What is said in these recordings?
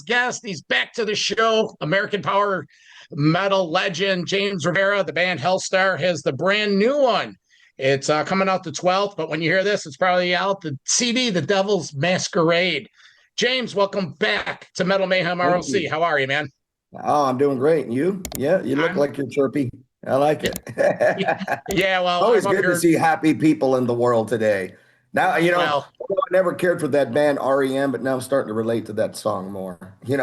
weekend's guest. He's back to the show. American power metal legend James Rivera. The band Helstar has the brand new one. It's coming out the 12th, but when you hear this, it's probably out. The CD, The Devil's Masquerade. James, welcome back to Metal Mayhem Thank ROC. you. How are you, man? Oh, I'm doing great. And you? Yeah, you look I'm like you're chirpy. I like it. yeah, well, Always I'm up good to here. see happy people in the world today. Now, Well, although I never cared for that band REM, but now I'm starting to relate to that song more. we'll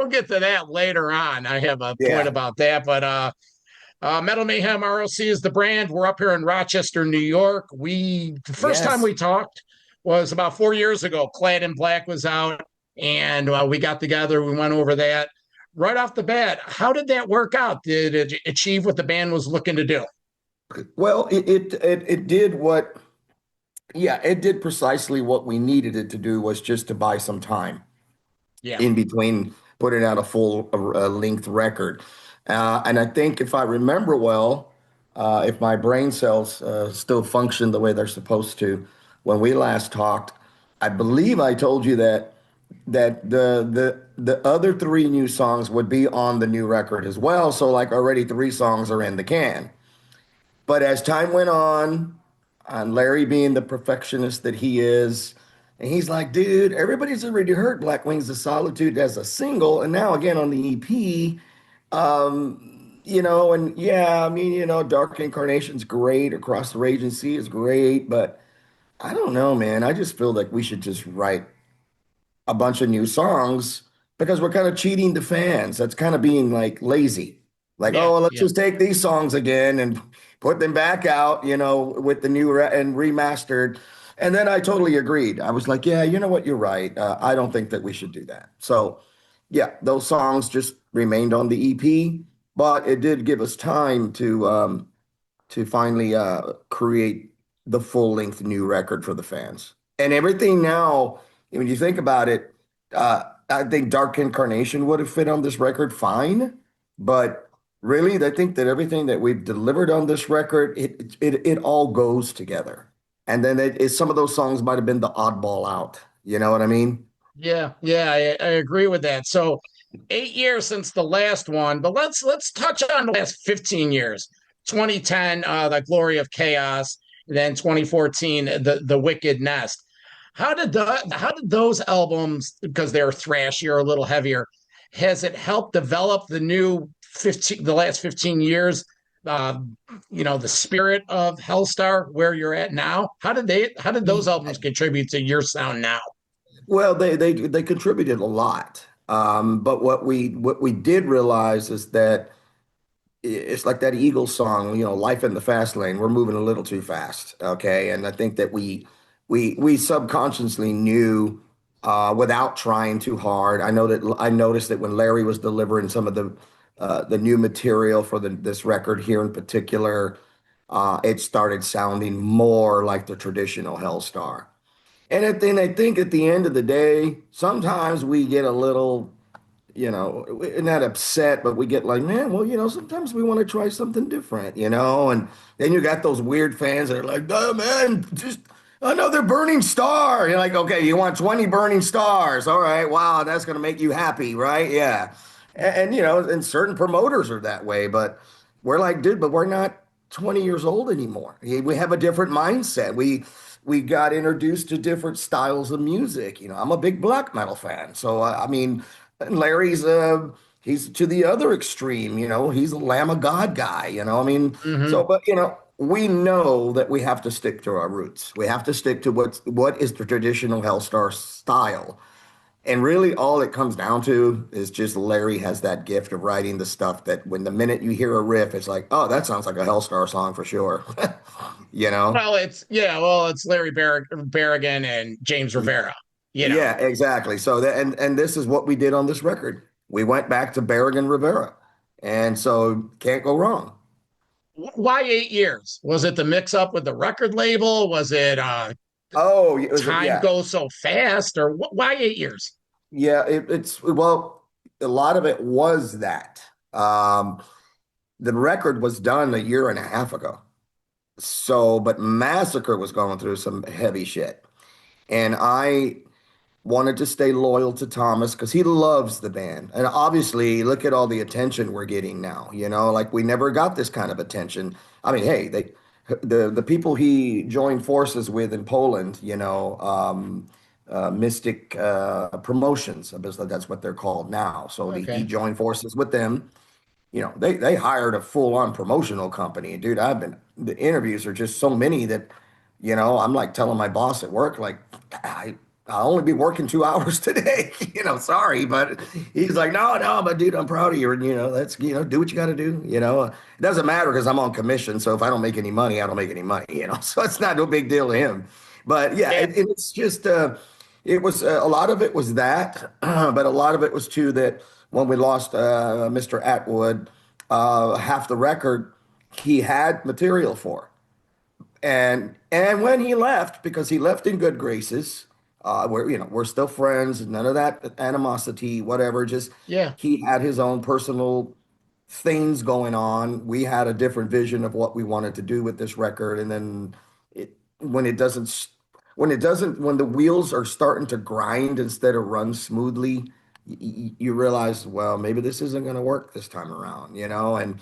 get to that later on. I have a point Yeah. about that, but Metal Mayhem ROC is the brand. We're up here in Rochester, New York. The first time Yes. we talked was about 4 years ago. Clad in Black was out, and we got together. We went over that right off the bat. How did that work out? Did it achieve what the band was looking to do? Well, it did what, yeah, it did precisely what we needed it to do, was just to buy some time Yeah, in between putting out a full length record. And I think if I remember well, if my brain cells still function the way they're supposed to, when we last talked, I believe I told you that the other three new songs would be on the new record as well. So like already three songs are in the can. But as time went on, and Larry being the perfectionist that he is, and he's like, dude, everybody's already heard Black Wings of Solitude as a single, and now again on the EP. And yeah, I mean, Dark Incarnation's great, Across the Raging Sea is great, but I don't know, man. I just feel like we should just write a bunch of new songs because we're kind of cheating the fans. That's kind of being like lazy. Like, oh, yeah, well, let's yeah. just take these songs again and put them back out, with the new and remastered. And then I totally agreed. I was like, yeah, you know what? You're right. I don't think that we should do that. So, yeah, those songs just remained on the EP, but it did give us time to finally create the full length new record for the fans. And everything now, when you think about it, I think Dark Incarnation would have fit on this record fine, but really, I think that everything that we've delivered on this record, it all goes together. And then some of those songs might have been the oddball out. You know what I mean? Yeah, I agree with that. So 8 years since the last one, but let's touch on the last 15 years. 2010, the Glory of Chaos, then 2014, the Wicked Nest. How did those albums, because they're thrashier, a little heavier, has it helped develop the last 15 years, uh, the spirit of Hellstar where you're at now? How did those albums contribute to your sound now? Well, they contributed a lot. But what we did realize is that it's like that Eagles song, "Life in the Fast Lane." We're moving a little too fast, okay? And I think that we subconsciously knew without trying too hard. I noticed that when Larry was delivering some of the new material for this record here in particular, it started sounding more like the traditional Hellstar. And then I think at the end of the day, sometimes we get a little, we're not upset, but we get like, man, well, sometimes we want to try something different. And then you got those weird fans that are like, oh, man, just another burning star. You're like, okay, you want 20 burning stars. All right, wow, that's going to make you happy, right? Yeah. And certain promoters are that way, but we're like, dude, but we're not 20 years old anymore. We have a different mindset. We got introduced to different styles of music. I'm a big black metal fan. So, I mean, and Larry's he's to the other extreme, he's a Lamb of God guy, I mean, so Hmm. but we know that we have to stick to our roots. We have to stick to what is the traditional Hellstar style. And really all it comes down to is just Larry has that gift of writing the stuff that when the minute you hear a riff, it's like, oh, that sounds like a Hellstar song for sure. You know? Well, it's Larry Barragan and James Rivera. You know, Yeah, exactly. So and this is what we did on this record. We went back to Barragan Rivera. And so can't go wrong. why 8 years? Was it the mix up with the record label? Was it Oh, time yeah. goes so fast, or why 8 years? Yeah, it's well, a lot of it was that. Um, the record was done a year and a half ago. So, but Massacre was going through some heavy shit. And wanted to stay loyal to Thomas because he loves the band. And obviously, look at all the attention we're getting now. Like we never got this kind of attention. I mean, hey, the people he joined forces with in Poland, Mystic Promotions, I guess that's what they're called now. So he Okay. joined forces with them. They hired a full-on promotional company. Dude, the interviews are just so many that, I'm like telling my boss at work, like, I'll only be working 2 hours today. Sorry, but he's like, no, no, but dude, I'm proud of you. And, that's, do what you got to do. It doesn't matter because I'm on commission. So if I don't make any money, I don't make any money. So it's not no big deal to him. But yeah, Yeah. it's just, it was a lot of it was that, but a lot of it was too that when we lost Mr. Atwood, half the record he had material for. And when he left, because he left in good graces, we're still friends, none of that animosity, whatever. Just Yeah. he had his own personal things going on. We had a different vision of what we wanted to do with this record, and then when it doesn't, when the wheels are starting to grind instead of run smoothly, you realize, well, maybe this isn't going to work this time around. And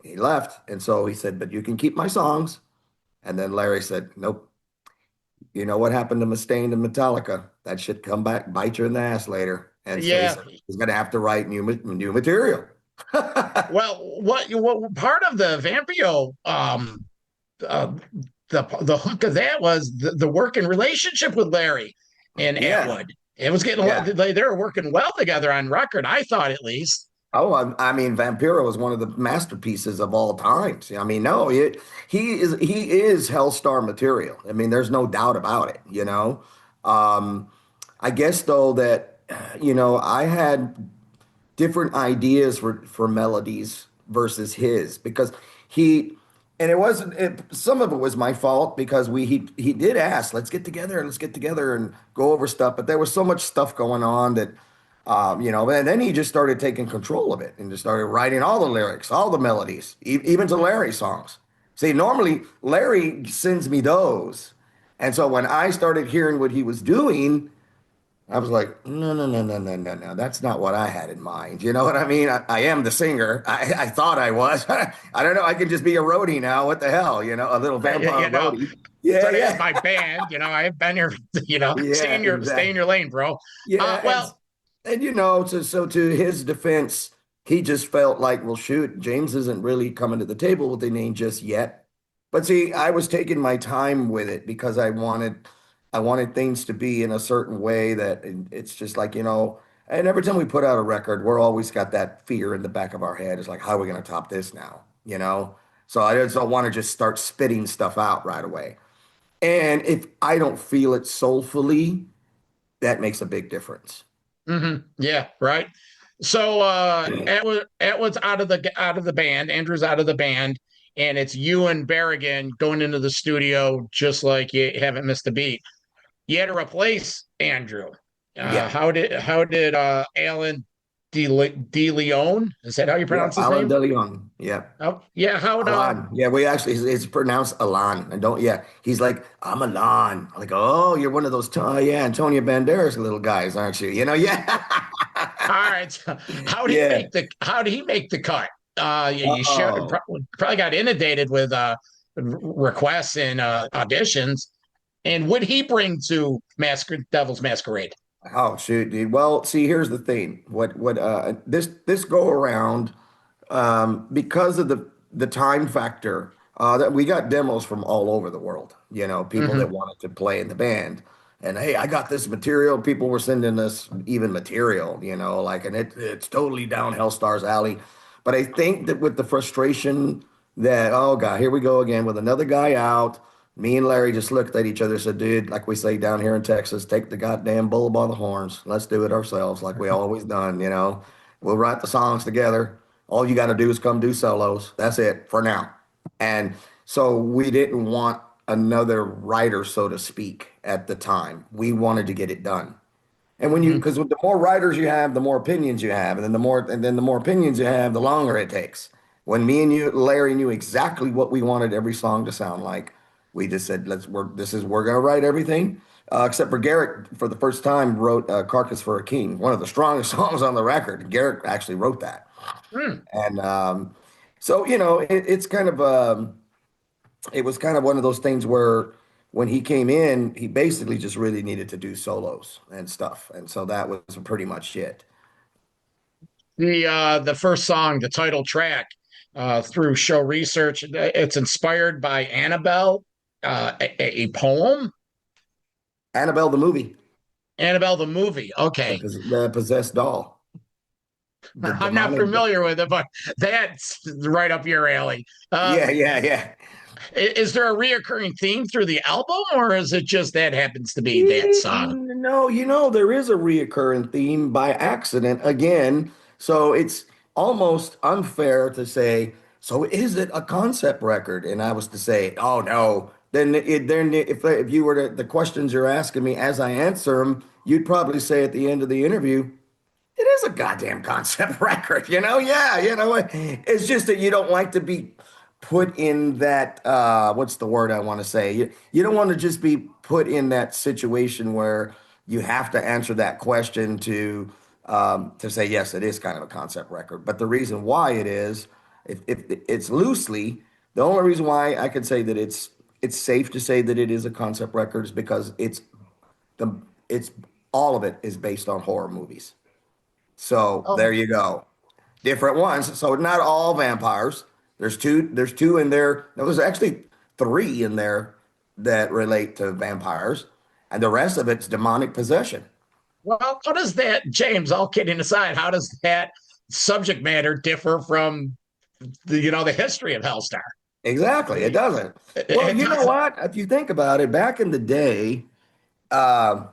he left, and so he said, "But you can keep my songs." And then Larry said, "Nope. You know what happened to Mustaine and Metallica? That should come back, bite you in the ass later." And so he Yeah. said, he's going to have to write new material. Well, what part of the Vampio uh, the hook of that was the working relationship with Larry and Yeah, Atwood. It was getting a lot. yeah. They were working well together on record. I thought at least. Oh, I mean, Vampiro is one of the masterpieces of all times. I mean, no, he is Hellstar material. I mean, there's no doubt about it. Um, I guess though that I had different ideas for melodies versus his because he and it wasn't some of it was my fault because he did ask, let's get together and go over stuff, but there was so much stuff going on that and then he just started taking control of it and just started writing all the lyrics, all the melodies, even to Larry songs. See, normally Larry sends me those, and so when I started hearing what he was doing, I was like, no, no, no, no, no, no, no. That's not what I had in mind. You know what I mean? I am the singer. I thought I was. I don't know. I could just be a roadie now. What the hell? A little vampire You know, roadie. Yeah, sort of as yeah. my band. I've been here. Yeah, Stay in exactly. your lane, bro. Yeah, Well, and to his defense, he just felt like, well, shoot, James isn't really coming to the table with the name just yet. But see, I was taking my time with it because I wanted things to be in a certain way that it's just like, and every time we put out a record, we're always got that fear in the back of our head. It's like, how are we going to top this now? So I just don't want to just start spitting stuff out right away. And if I don't feel it soulfully, that makes a big difference. yeah, right. So Atwood's out of the band. Andrew's out of the band, and it's you and Barragan going into the studio just like you haven't missed a beat. You had to replace Andrew. Yeah. How did Alan De Leon? Is that how you Yeah. pronounce his Alan name? DeLeon. Yeah. Oh, yeah. How'd Alan. Yeah, we actually, it's pronounced Alan. And don't, yeah. He's like, I'm Alan. I'm like, oh, you're one of those, yeah, Antonio Banderas little guys, aren't you? Yeah. all right. So Yeah. how did he make the cut? You Oh. probably got inundated with requests and auditions. And would he bring to Devil's Masquerade? Oh, shoot, dude. Well, see, here's the thing. This go around, because of the time factor, that we got demos from all over the world, people that Hmm. wanted to play in the band. And hey, I got this material. People were sending us even material, like, and it's totally down Hellstar's alley. But I think that with the frustration that, oh God, here we go again with another guy out. Me and Larry just looked at each other and said, dude, like we say down here in Texas, take the goddamn bull by the horns. Let's do it ourselves like we always done. We'll write the songs together. All you got to do is come do solos. That's it for now. And so we didn't want another writer, so to speak, at the time. We wanted to get it done. And Hmm. because the more writers you have, the more opinions you have, and then the more opinions you have, the longer it takes. When me and you, Larry, knew exactly what we wanted every song to sound like, we just said, we're gonna write everything. except for Garrett, for the first time, wrote "Carcass for a King," one of the strongest songs on the record. Garrett actually wrote that, Hmm. and so it was kind of one of those things where when he came in, he basically just really needed to do solos and stuff, and so that was pretty much it. The first song, the title track, through show research, it's inspired by Annabelle, a poem. Annabelle the movie, Annabelle the movie. Okay, the possessed doll, the I'm not demonic. familiar with it, but that's right up your alley. Yeah, yeah, yeah. Is there a reoccurring theme through the album, or is it just that happens to be that song? No, there is a reoccurring theme by accident again. So it's almost unfair to say, so is it a concept record? And I was to say, oh no. Then if you were to the questions you're asking me as I answer them, you'd probably say at the end of the interview, it is a goddamn concept record, Yeah, it's just that you don't like to be put in that what's the word I want to say? You don't want to just be put in that situation where you have to answer that question to say yes, it is kind of a concept record. But the reason why it is, if it's loosely, the only reason why I could say that it's safe to say that it is a concept record is because the it's all of it is based on horror movies. So Oh, there you go. Different ones. So not all vampires. There's two in there. No, there's actually three in there that relate to vampires, and the rest of it's demonic possession. well, how does that, James? All kidding aside, how does that subject matter differ from the history of Hellstar? Exactly. It doesn't. Well, It you know doesn't. what? If you think about it, back in the day, uh,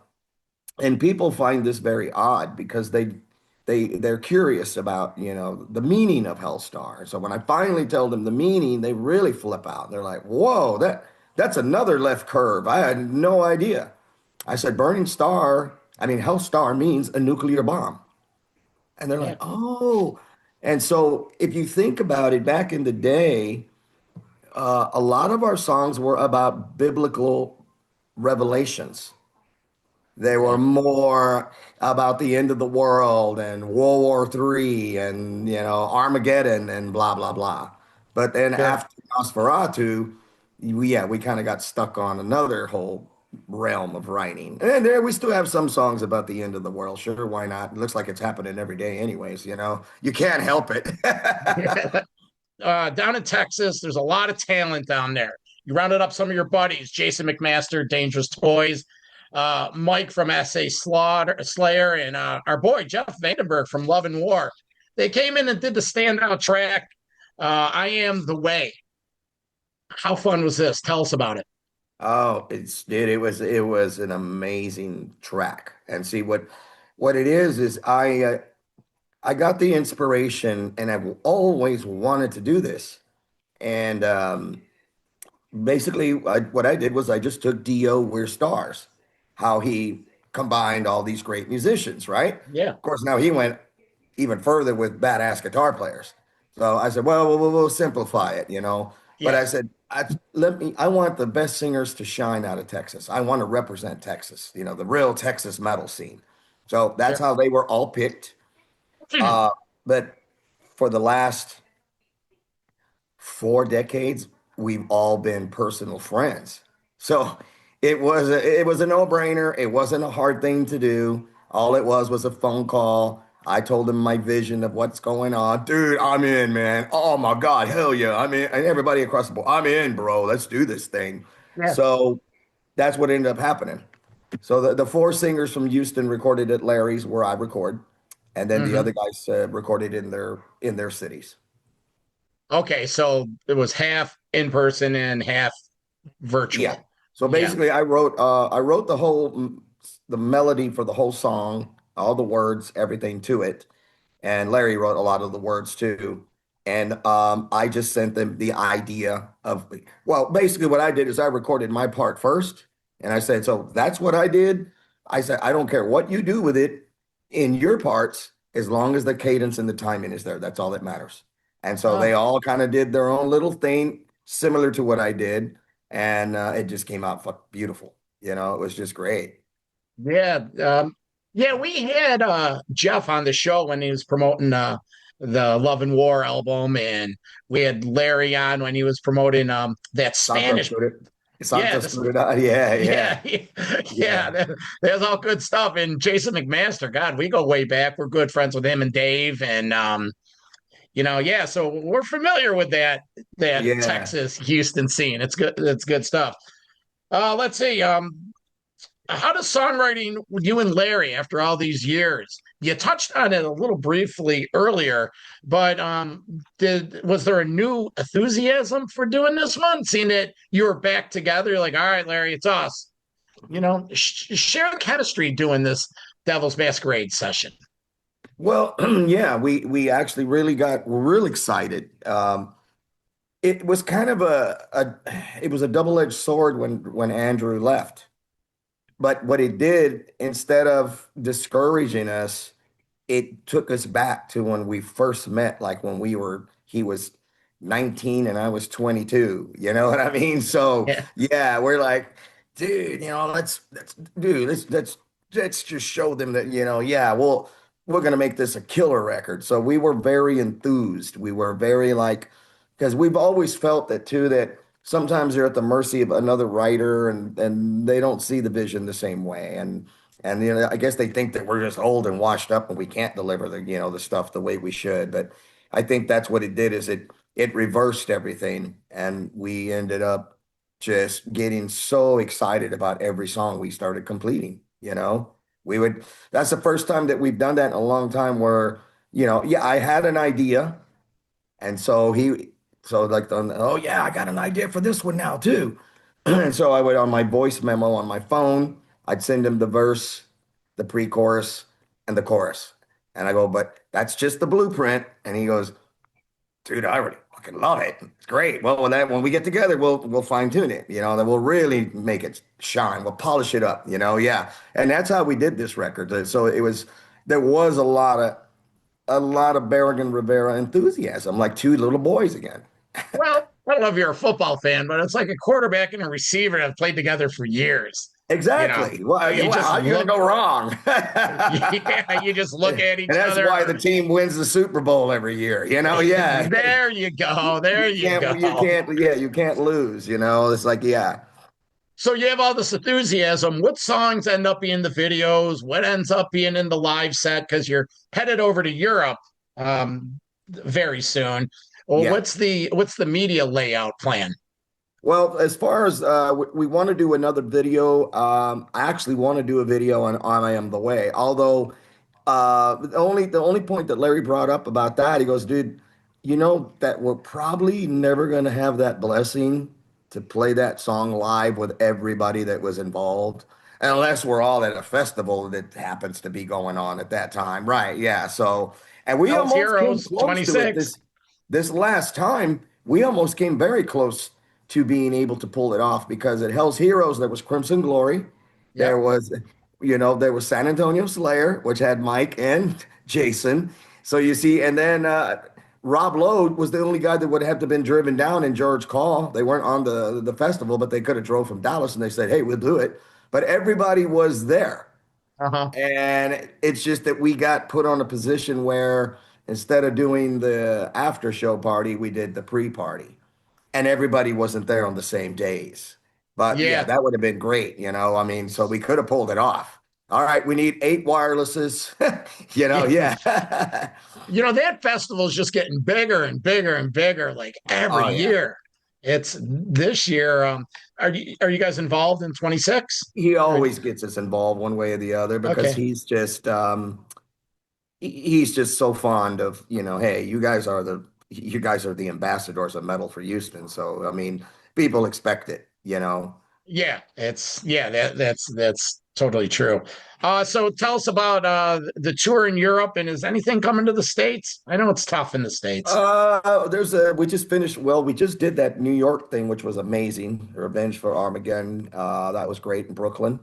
and people find this very odd because they're curious about the meaning of Hellstar. So when I finally tell them the meaning, they really flip out. They're like, "Whoa, that's another left curve. I had no idea." I said, "Burning star. I mean, Hellstar means a nuclear bomb," and they're Yeah. like, "Oh." And so if you think about it, back in the day, a lot of our songs were about biblical revelations. They were Okay. more about the end of the world and World War III and Armageddon and blah blah blah. But then Sure. after Nosferatu, we kind of got stuck on another whole realm of writing. And there we still have some songs about the end of the world. Sure, why not? It looks like it's happening every day anyways, You can't help it. Down in Texas, there's a lot of talent down there. You rounded up some of your buddies, Jason McMaster, Dangerous Toys, Mike from SA Slayer, and our boy, Jeff Vandenberg from Love and War. They came in and did the standout track, I Am the Way. How fun was this? Tell us about it. Oh, it was an amazing track. And see what it is I got the inspiration and I've always wanted to do this. And basically, what I did was I just took Dio We're Stars, how he combined all these great musicians, right? Yeah, Of course, now he went even further with badass guitar players. So I said, well, we'll simplify it. But yeah, I said, I want the best singers to shine out of Texas. I want to represent Texas, the real Texas metal scene. So that's sure. how they were all picked. Uh, but for the last 4 decades, we've all been personal friends. So it was a no-brainer. It wasn't a hard thing to do. All it was a phone call. I told him my vision of what's going on. Dude, I'm in, man. Oh my God, hell yeah. I'm in. And everybody across the board, I'm in, bro. Let's do this thing. Yeah. So that's what ended up happening. So the four singers from Houston recorded at Larry's where I record, and then the Hmm. other guys recorded in their cities. Okay, so it was half in person and half Yeah. virtual. So Yeah, basically, I wrote the melody for the whole song, all the words, everything to it, and Larry wrote a lot of the words too. And I just sent them the idea of, well, basically what I did is I recorded my part first, and I said, so that's what I did. I said, I don't care what you do with it in your parts, as long as the cadence and the timing is there. That's all that matters. And so they oh, all kind of did their own little thing similar to what I did, and it just came out beautiful. It was just great. Yeah. Yeah, we had Jeff on the show when he was promoting the Love and War album, and we had Larry on when he was promoting that Santos Spanish. put it. Yeah, Santos this put it out. Yeah, yeah, yeah, yeah, yeah, there's all good stuff. And Jason McMaster, God, we go way back. We're good friends with him and Dave, and yeah, so we're familiar with that yeah. Texas Houston scene. It's good. It's good stuff. Let's see. How does songwriting with you and Larry after all these years? You touched on it a little briefly earlier, but did was there a new enthusiasm for doing this one? Seeing that you were back together, you're like, all right, Larry, it's us. Share the chemistry doing this Devil's Masquerade session. Well, yeah, we actually really got real excited. It was kind of it was a double-edged sword when Andrew left. But what it did, instead of discouraging us, it took us back to when we first met, like he was 19 and I was 22. You know what I mean? So Yeah. yeah, we're like, dude, let's just show them that, yeah, well, we're gonna make this a killer record. So we were very enthused. We were very like, because we've always felt that too, that sometimes they're at the mercy of another writer and they don't see the vision the same way. And I guess they think that we're just old and washed up and we can't deliver the stuff the way we should. But I think that's what it did is it reversed everything. And we ended up just getting so excited about every song we started completing, that's the first time that we've done that in a long time where, yeah, I had an idea. And so like, oh yeah, I got an idea for this one now too. And so I would on my voice memo on my phone, I'd send him the verse, the pre-chorus, and the chorus. And I go, but that's just the blueprint. And he goes, dude, I already fucking love it. It's great. Well, when we get together, we'll fine tune it. Then we'll really make it shine. We'll polish it up. Yeah. And that's how we did this record. So there was a lot of Barragan Rivera enthusiasm, like two little boys again. Well, I don't know if you're a football fan, but it's like a quarterback and a receiver that have played together for years. You know, Exactly. Well, you how just are you going to look, go wrong? yeah, you just look And at each that's why the other. team wins the Super Bowl every year. Yeah. There you go. There You you can't, you go. can't, yeah, you can't lose. It's like, yeah. So you have all this enthusiasm. What songs end up being the videos? What ends up being in the live set? Because you're headed over to Europe very soon. Well, Yeah. what's the media layout plan? Well, as far as we want to do another video, I actually want to do a video on I Am the Way. Although the only point that Larry brought up about that, he goes, dude, you know that we're probably never going to have that blessing to play that song live with everybody that was involved, unless we're all at a festival that happens to be going on at that time, right? Yeah. So, and we Hell's almost came Heroes close to it 26. this last time. We almost came very close to being able to pull it off because at Hell's Heroes there was Crimson Glory, there Yep. was there was San Antonio Slayer, which had Mike and Jason. So you see, and then Rob Lowe was the only guy that would have to been driven down in George Call. They weren't on the festival, but they could have drove from Dallas, and they said, "Hey, we'll do it." But everybody was there, Uh-huh. and it's just that we got put on a position where instead of doing the after show party, we did the pre-party and everybody wasn't there on the same days. But yeah, Yeah. that would have been great, I mean, so we could have pulled it off. All right, we need 8 wirelesses, yeah. That festival is just getting bigger and bigger and bigger, like every Oh yeah. year. It's this year. Are you guys involved in 26? He Or, always gets us involved one way or the other because okay. he's just so fond of, hey, you guys are the ambassadors of metal for Houston. So I mean, people expect it. That's totally true. So tell us about the tour in Europe, and is anything coming to the States? I know it's tough in the States. We just finished, well, we just did that New York thing, which was amazing. Revenge for Armageddon. That was great in Brooklyn.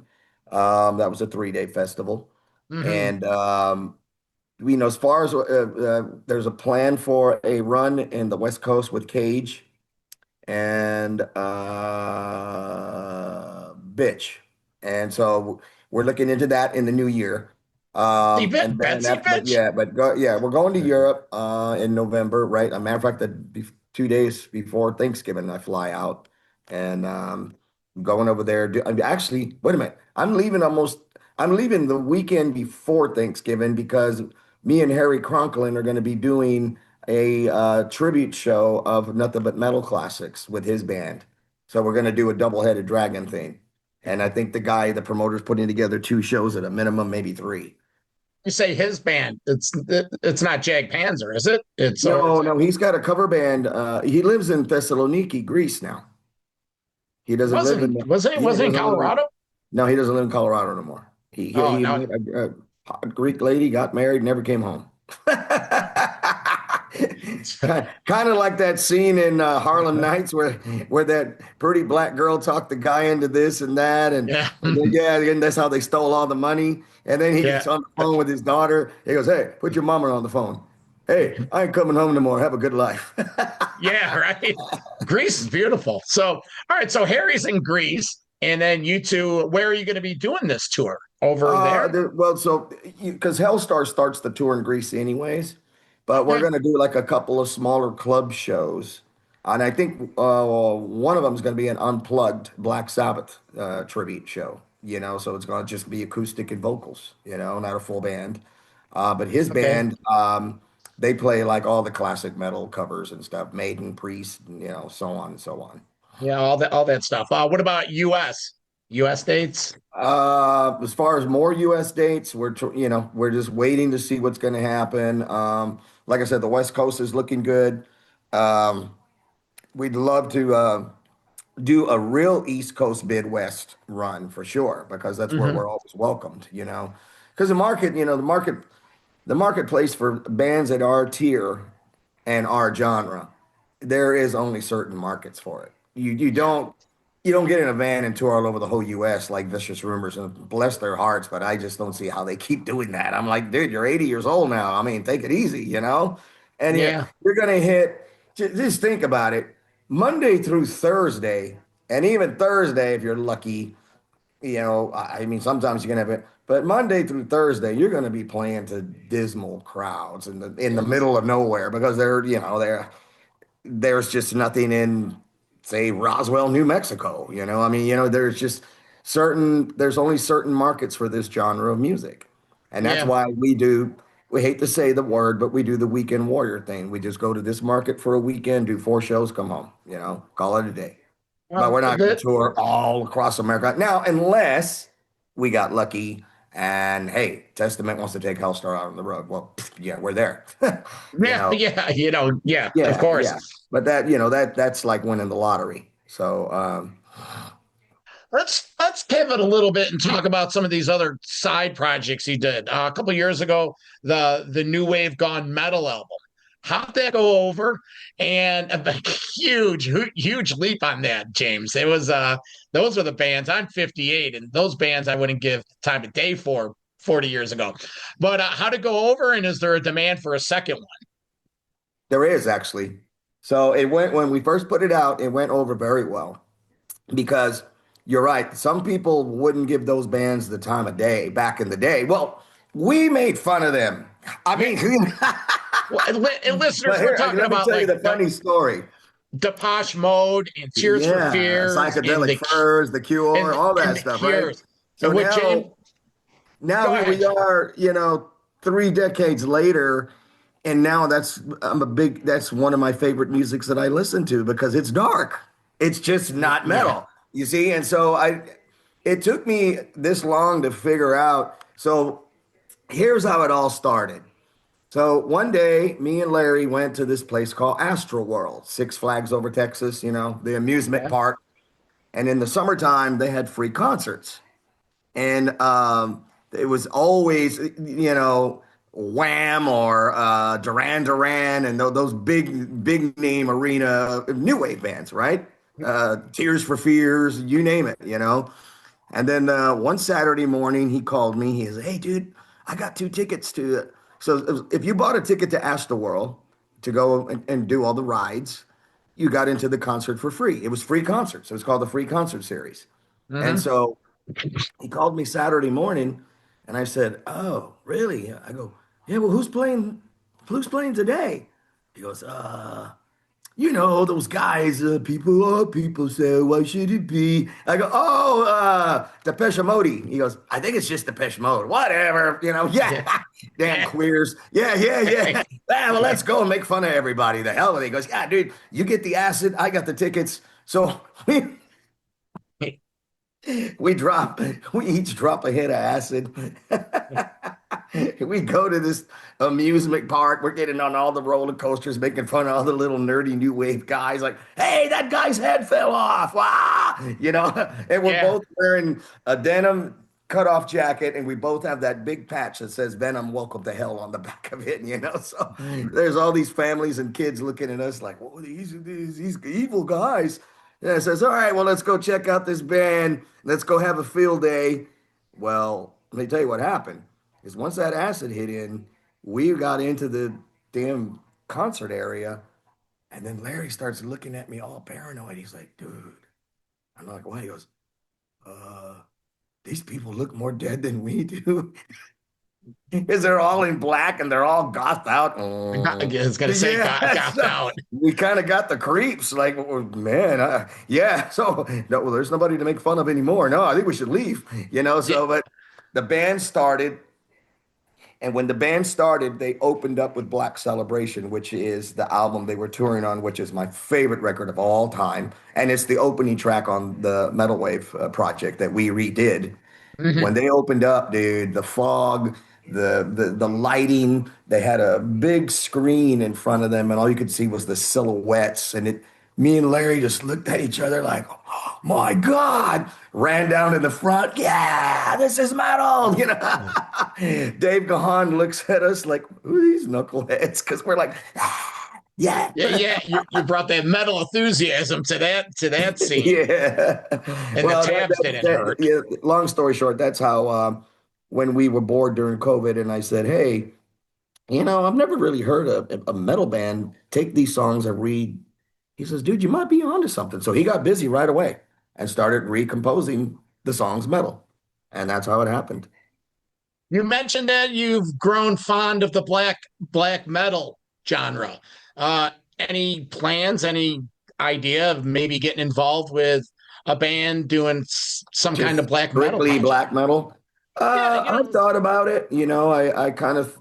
That was a 3-day festival. Hmm. And, as far as there's a plan for a run in the West Coast with Cage and Bitch. And so we're looking into that in the new year. And then Betsy after, but bitch. yeah, yeah, we're going to Europe in November, right? As a matter of fact, 2 days before Thanksgiving, I fly out and going over there. Actually, wait a minute. I'm leaving the weekend before Thanksgiving because me and Harry Conklin are going to be doing a tribute show of nothing but metal classics with his band. So we're going to do a double-headed dragon thing. And I think the promoter's putting together two shows at a minimum, maybe three. You say his band. It's not Jag Panzer, is it? It's or is No, it? no, he's got a cover band. He lives in Thessaloniki, Greece now. He doesn't live in, Wasn't yeah, he wasn't in doesn't live in, Colorado? no, he doesn't live in Colorado no more. Oh He no. met a Greek lady, got married, never came home. Kind of like that scene in Harlem Nights where that pretty black girl talked the guy into this and that, Yeah. and then, yeah, and that's how they stole all the money. And then he Yeah. gets on the phone with his daughter. He goes, "Hey, put your mama on the phone. Hey, I ain't coming home no more. Have a good life." Yeah, right. Greece is beautiful. So, all right. So Harry's in Greece, and then you two, where are you going to be doing this tour? Over there? Well, so because Helstar starts the tour in Greece anyways, but we're Okay. going to do like a couple of smaller club shows, and I think one of them is going to be an unplugged Black Sabbath tribute show. So it's going to just be acoustic and vocals. Not a full band, but his Okay. band, they play like all the classic metal covers and stuff, Maiden, Priest, so on and so on. Yeah, all that stuff. What about US? US dates? As far as more U.S. dates, we're just waiting to see what's going to happen. Like I said, the West Coast is looking good. Um, we'd love to do a real East Coast Midwest run for sure, because that's where Hmm. we're always welcomed. Because the marketplace for bands at our tier and our genre, there is only certain markets for it. Yeah. You don't get in a van and tour all over the whole U.S. like Vicious Rumors, and bless their hearts, but I just don't see how they keep doing that. I'm like, dude, you're 80 years old now. I mean, take it easy. And Yeah. you're gonna hit. Just think about it. Monday through Thursday, and even Thursday if you're lucky. I mean, sometimes you can have it, but Monday through Thursday, you're going to be playing to dismal crowds in the middle of nowhere because there's just nothing in, say, Roswell, New Mexico. I mean, there's only certain markets for this genre of music. And that's Yeah. why we hate to say the word, but we do the weekend warrior thing. We just go to this market for a weekend, do four shows, come home, call it a day. But Well, we're not going to tour all across America now, unless we got lucky and hey, Testament wants to take Hellstar out on the road. Well, yeah, we're there. You yeah, know, yeah, yeah, of yeah, course. yeah. But that's like winning the lottery. So Let's pivot a little bit and talk about some of these other side projects he did. A couple years ago, the New Wave Gone Metal album. How'd that go over? And a huge leap on that, James. It was those are the bands. I'm 58, and those bands I wouldn't give time of day for 40 years ago. But how'd it go over? And is there a demand for a second one? there is actually. So it went when we first put it out, it went over very well because you're right. Some people wouldn't give those bands the time of day back in the day. Well, we made fun of them. I Yeah. mean, Well, and but listeners, we're here, talking let me about tell you like the funny story. Depeche Mode and Tears for Yeah, Fears and psychedelic furs, the Cure, all and that the stuff, right? Cures. So And with James, now go here we ahead. are, 3 decades later, and now that's one of my favorite musics that I listen to because it's dark. It's just not Yeah. metal, you see? And so it took me this long to figure out. So here's how it all started. So one day, me and Larry went to this place called Astro World, Six Flags over Texas, the amusement Yeah. park. And in the summertime, they had free concerts. And it was always, Wham or Duran Duran and those big name arena new wave bands, right? Tears for Fears, you name it. And then one Saturday morning, he called me. He said, "Hey, dude, I got 2 tickets to." So if you bought a ticket to Astroworld to go and do all the rides, you got into the concert for free. It was free concerts. It was called the Free Concert Series. And Hmm. so He called me Saturday morning, and I said, "Oh, really?" I go, "Yeah, well, who's playing today?" He goes, you know, those guys, people say, why should it be? I go, oh, Depeche Mode. He goes, I think it's just Depeche Mode. Whatever, yeah, Yeah. damn queers. Yeah, yeah, yeah. Ah, well, let's go and make fun of everybody. The hell with it. He goes, yeah, dude, you get the acid, I got the tickets. So we drop, we each drop a hit of acid. We go to this amusement park. We're getting on all the roller coasters, making fun of all the little nerdy new wave guys. Like, hey, that guy's head fell off. Wow. And we're Yeah. both wearing a denim cutoff jacket, and we both have that big patch that says Venom, welcome to hell on the back of it. So there's all these families and kids looking at us like, whoa, these evil guys. And it says, all right, well, let's go check out this band. Let's go have a field day. Well, let me tell you what happened is once that acid hit in, we got into the damn concert area, and then Larry starts looking at me all paranoid. He's like, dude. I'm like, what? He goes, uh, these people look more dead than we do. Because they're all in black and they're all gothed out. I was gonna say Yeah, got so out. we kind of got the creeps. Like, well, man, yeah. So no, well, there's nobody to make fun of anymore. No, I think we should leave. Yeah. But the band started. And when the band started, they opened up with Black Celebration, which is the album they were touring on, which is my favorite record of all time. And it's the opening track on the Metal Wave project that we redid. When Mhm. they opened up, dude, the fog, the lighting, they had a big screen in front of them, and all you could see was the silhouettes. And me and Larry just looked at each other like, oh my God, ran down to the front. Yeah, this is metal. Dave Gahan looks at us like, who are these knuckleheads? Because we're like, yeah. Yeah, yeah. You brought that metal enthusiasm to that scene, Yeah. and the Well, tabs didn't hurt. yeah, long story short, that's how when we were bored during COVID, and I said, hey, I've never really heard a metal band take these songs and read. He says, dude, you might be onto something. So he got busy right away and started recomposing the songs metal. And that's how it happened. You mentioned that you've grown fond of the black metal genre. Uh, any plans, any idea of maybe getting involved with a band doing some kind of Just black metal strictly project? black metal. Yeah, I've thought about it. I kind of,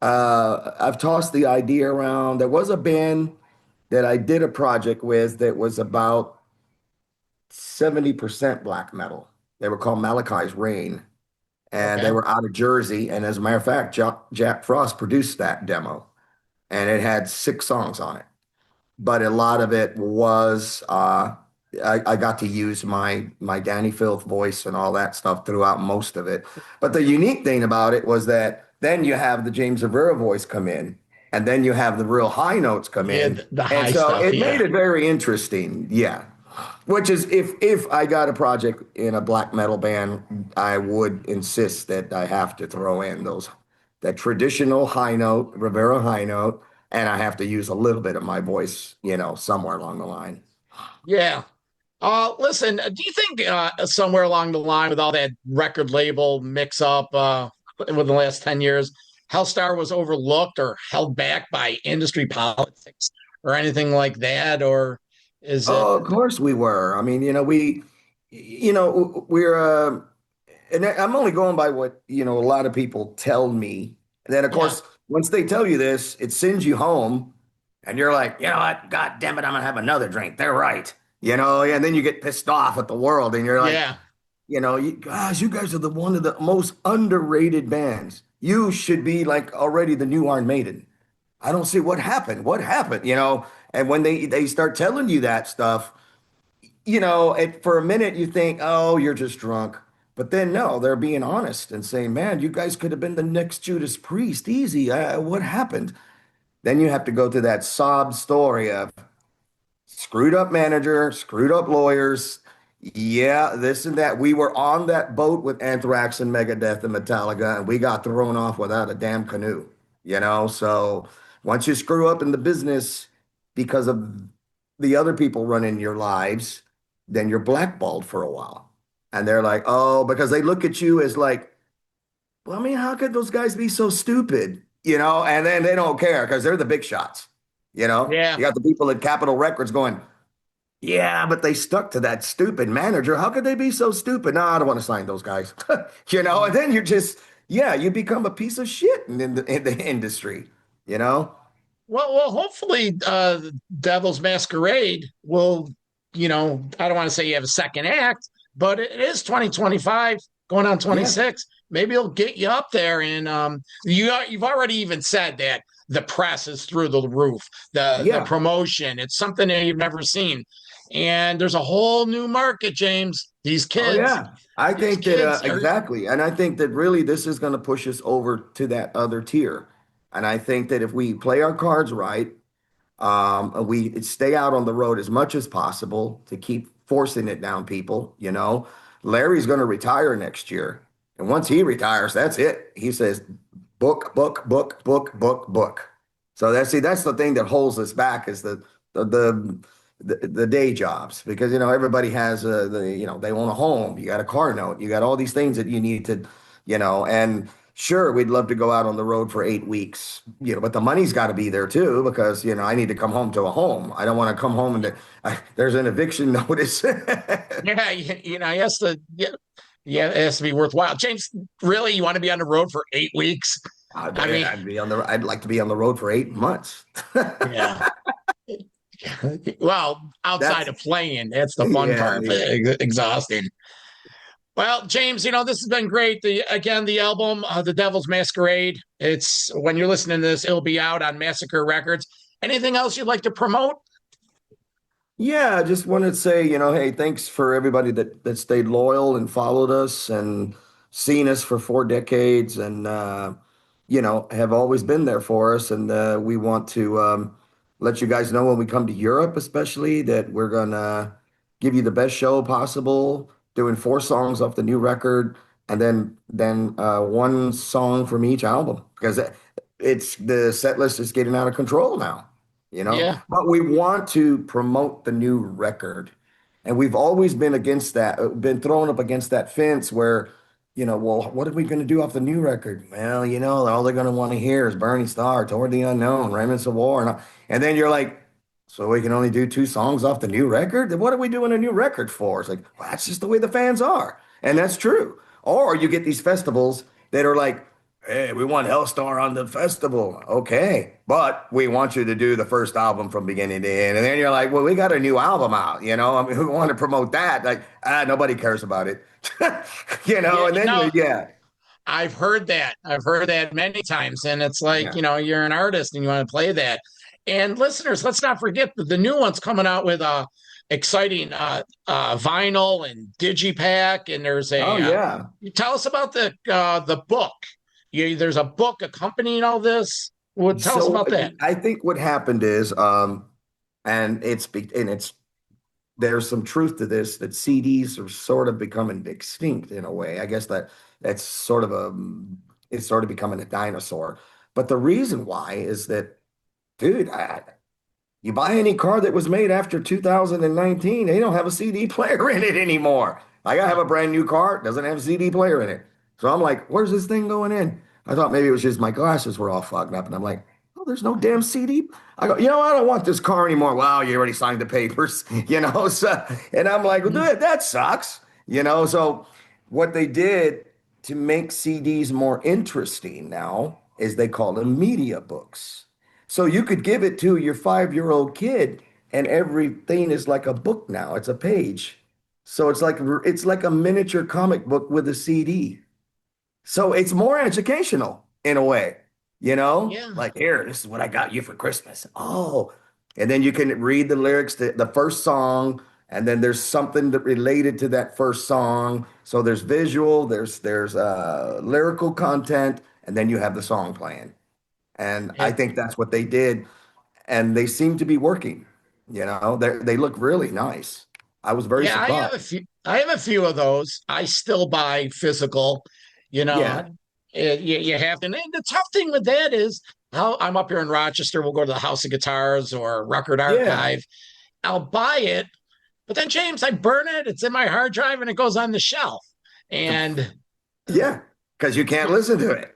I've tossed the idea around. There was a band that I did a project with that was about 70% black metal. They were called Malachi's Reign, and they okay. were out of Jersey. And as a matter of fact, Jack Frost produced that demo, and it had 6 songs on it. But a lot of it was I got to use my Danny Filth voice and all that stuff throughout most of it. But the unique thing about it was that then you have the James Rivera voice come in, and then you have the real high notes come Yeah, in. the And high so stuff. it made Yeah. it very interesting. Yeah. Which is if I got a project in a black metal band, I would insist that I have to throw in those that traditional high note, Rivera high note, and I have to use a little bit of my voice, somewhere along the line. Yeah. Listen, do you think somewhere along the line with all that record label mix up within the last 10 years, Helstar was overlooked or held back by industry politics or anything like that? Or is it, Oh, of course we were. I mean, we're, and I'm only going by what, a lot of people tell me. And then, of yeah, course, once they tell you this, it sends you home and you're like, you know what? God damn it, I'm gonna have another drink. They're right. And then you get pissed off at the world and you're like, yeah, you guys are one of the most underrated bands. You should be like already the new Iron Maiden. I don't see what happened. What happened? And when they start telling you that stuff, for a minute you think, oh, you're just drunk. But then no, they're being honest and saying, man, you guys could have been the next Judas Priest. Easy. What happened? Then you have to go to that sob story of screwed up manager, screwed up lawyers. Yeah, this and that. We were on that boat with Anthrax and Megadeth and Metallica, and we got thrown off without a damn canoe. So once you screw up in the business because of the other people running your lives, then you're blackballed for a while. And they're like, oh, because they look at you as like, well, I mean, how could those guys be so stupid? And then they don't care because they're the big shots. Yeah. You got the people at Capitol Records going, yeah, but they stuck to that stupid manager. How could they be so stupid? No, I don't want to sign those guys. And then you're just, yeah, you become a piece of shit in the industry, you know? Well, hopefully, Devil's Masquerade will, I don't want to say you have a second act, but it is 2025 going on Yeah. 26. Maybe it'll get you up there. And you've already even said that the press is through the roof, the Yeah. promotion. It's something that you've never seen. And there's a whole new market, James. These Oh, kids, yeah. I these think that kids are, exactly. And I think that really this is going to push us over to that other tier. And I think that if we play our cards right, we stay out on the road as much as possible to keep forcing it down people. Larry's going to retire next year. And once he retires, that's it. He says, book, book, book, book, book, book. So that's the thing that holds us back is the, the, the day jobs because, everybody has they own a home. You got a car note. You got all these things that you need and sure, we'd love to go out on the road for 8 weeks, but the money's got to be there too because, I need to come home to a home. I don't want to come home and there's an eviction notice. yeah, he has to, yeah, it has to be worthwhile. James, really, you want to be on the road for 8 weeks? I mean, I'd like to be on the road for 8 months. yeah. Well, outside That's of playing, that's the fun yeah, part, but yeah. exhausting. Well, James, this has been great. The album, The Devil's Masquerade. It's when you're listening to this, it'll be out on Massacre Records. Anything else you'd like to promote? Yeah, I just wanted to say, hey, thanks for everybody that stayed loyal and followed us and seen us for 4 decades and have always been there for us. And we want to let you guys know when we come to Europe, especially, that we're gonna give you the best show possible, doing 4 songs off the new record, and then one song from each album because it's the set list is getting out of control now you know. Yeah, But we want to promote the new record. And we've always been against that, been thrown up against that fence where, well, what are we going to do off the new record? Well, all they're going to want to hear is Burning Star, Toward the Unknown, Remnants of War. And then you're like, so we can only do 2 songs off the new record? Then what are we doing a new record for? It's like, well, that's just the way the fans are. And that's true. Or you get these festivals that are like, hey, we want Helstar on the festival. Okay. But we want you to do the first album from beginning to end. And then you're like, well, we got a new album out, I mean, we want to promote that. Like, nobody cares about it. yeah. And then yeah. I've heard that. I've heard that many times, and it's like Yeah. you're an artist and you want to play that. And listeners, let's not forget that the new one's coming out with exciting vinyl and digipak, and there's Oh yeah. you tell us about the book. There's a book accompanying all this. Well, tell us So about that. I think what happened is, and it's there's some truth to this that CDs are sort of becoming extinct in a way. I guess that's sort of it's sort of becoming a dinosaur. But the reason why is that, dude, you buy any car that was made after 2019, they don't have a CD player in it anymore. Like I have a brand new car, doesn't have a CD player in it. So I'm like, where's this thing going in? I thought maybe it was just my glasses were all fogged up. And I'm like, oh, there's no damn CD. I go, I don't want this car anymore. Wow, you already signed the papers, So, and I'm like, well, dude, that sucks, So what they did to make CDs more interesting now is they call them media books. So you could give it to your 5-year-old kid, and everything is like a book now. It's a page. So it's like a miniature comic book with a CD. So it's more educational in a way, Yeah, like here, this is what I got you for Christmas. Oh, and then you can read the lyrics to the first song, and then there's something that related to that first song. So there's visual, there's lyrical content, and then you have the song playing. And I yeah, think that's what they did, and they seem to be working. They look really nice. I was very yeah. I have surprised. a few. I have a few of those. I still buy physical. You know, Yeah, you have to. And the tough thing with that is how I'm up here in Rochester. We'll go to the House of Guitars or Record yeah, Archive. I'll buy it, But then, James, I burn it. It's in my hard drive and it goes on the shelf. And Yeah, because you can't listen to it.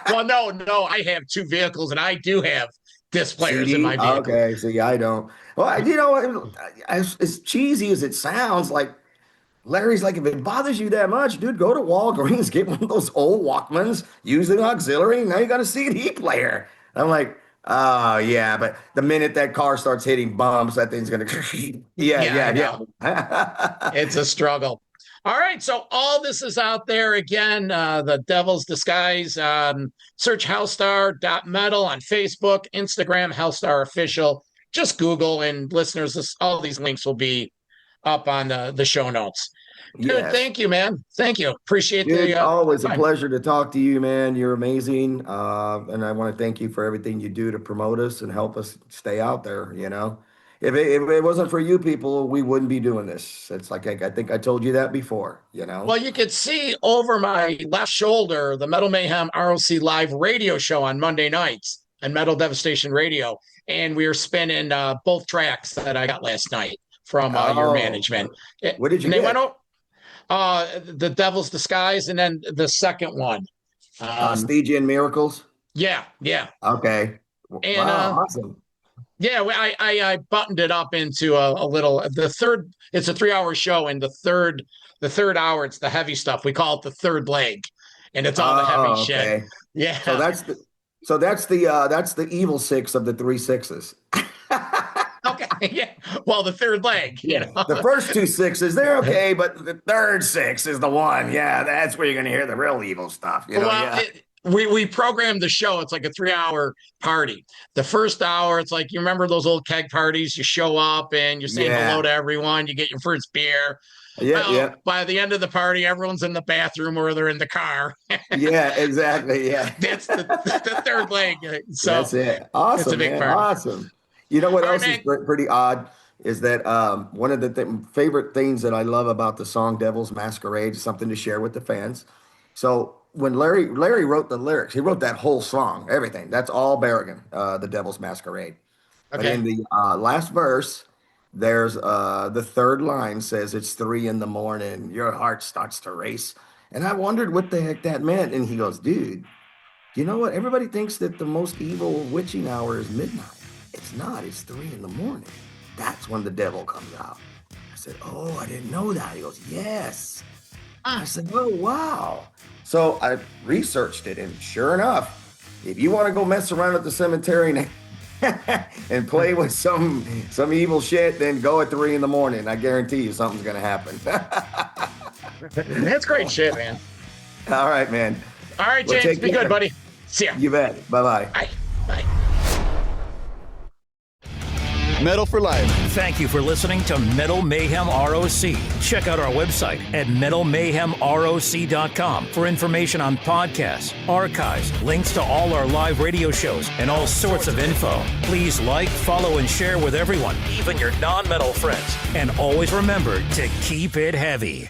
well, no, I have two vehicles and I do have disc players in CD? my vehicle. Okay, see, I don't. Well, as cheesy as it sounds, like Larry's like, if it bothers you that much, dude, go to Walgreens, get one of those old Walkmans, use an auxiliary, now you got a CD player. I'm like, oh, yeah, but the minute that car starts hitting bumps, that thing's going to, yeah. It's a struggle. All right, so all this is out there again. The Devil's Disguise. Search Helstar.metal on Facebook, Instagram, Helstar Official. Just Google, and listeners, all these links will be up on the show notes. Dude, Yes. thank you, man. Thank you. Appreciate Dude, always a time. pleasure to talk to you, man. You're amazing. And I want to thank you for everything you do to promote us and help us stay out there, you know. If it wasn't for you people, we wouldn't be doing this. It's like I think I told you that before, you know. Well, you could see over my left shoulder the Metal Mayhem ROC live radio show on Monday nights on Metal Devastation Radio. And we were spinning both tracks that I got last night from your management. What did you get? They went the Devil's Disguise, and then the second one. Stygian Miracles? Yeah. Okay. And wow, awesome. Yeah, I buttoned it up into a little. The third, it's a 3-hour show, and the third hour, it's the heavy stuff. We call it the third leg, and it's all the heavy shit. Yeah. So that's the evil six of the 3 6s. Okay. Yeah. Well, the third leg. You know? The first 2 6s, they're okay, but the third 6 is the one. Yeah, that's where you're gonna hear the real evil stuff. You know? Well, we programmed the show. It's like a 3-hour party. The first hour, it's like, you remember those old keg parties? You show up and you're saying hello to everyone. You get your first beer. Yeah. By the end of the party, everyone's in the bathroom or they're in the car. Yeah, exactly. Yeah. That's the third leg. So that's it. Awesome. It's a big party. Awesome. You know what else is pretty odd is that one of the favorite things that I love about the song Devil's Masquerade is something to share with the fans. So when Larry wrote the lyrics, he wrote that whole song, everything. That's all Barragan, the Devil's Masquerade. Okay. But in the last verse, there's the third line says, it's 3 a.m, your heart starts to race. And I wondered what the heck that meant. And he goes, dude, you know what? Everybody thinks that the most evil witching hour is midnight. It's not. It's 3 a.m. That's when the devil comes out. I said, oh, I didn't know that. He goes, yes. I said, oh, wow. So I researched it, and sure enough, if you want to go mess around at the cemetery and play with some evil shit, then go at 3 a.m. I guarantee you something's going to happen. That's great shit, man. All right, man. All right, James. Be good, buddy. See ya. You bet. Bye-bye. Bye. Bye. Metal for Life. Thank you for listening to Metal Mayhem ROC. Check out our website at metalmayhemroc.com for information on podcasts, archives, links to all our live radio shows, and all sorts of info. Please like, follow, and share with everyone, even your non-metal friends. And always remember to keep it heavy.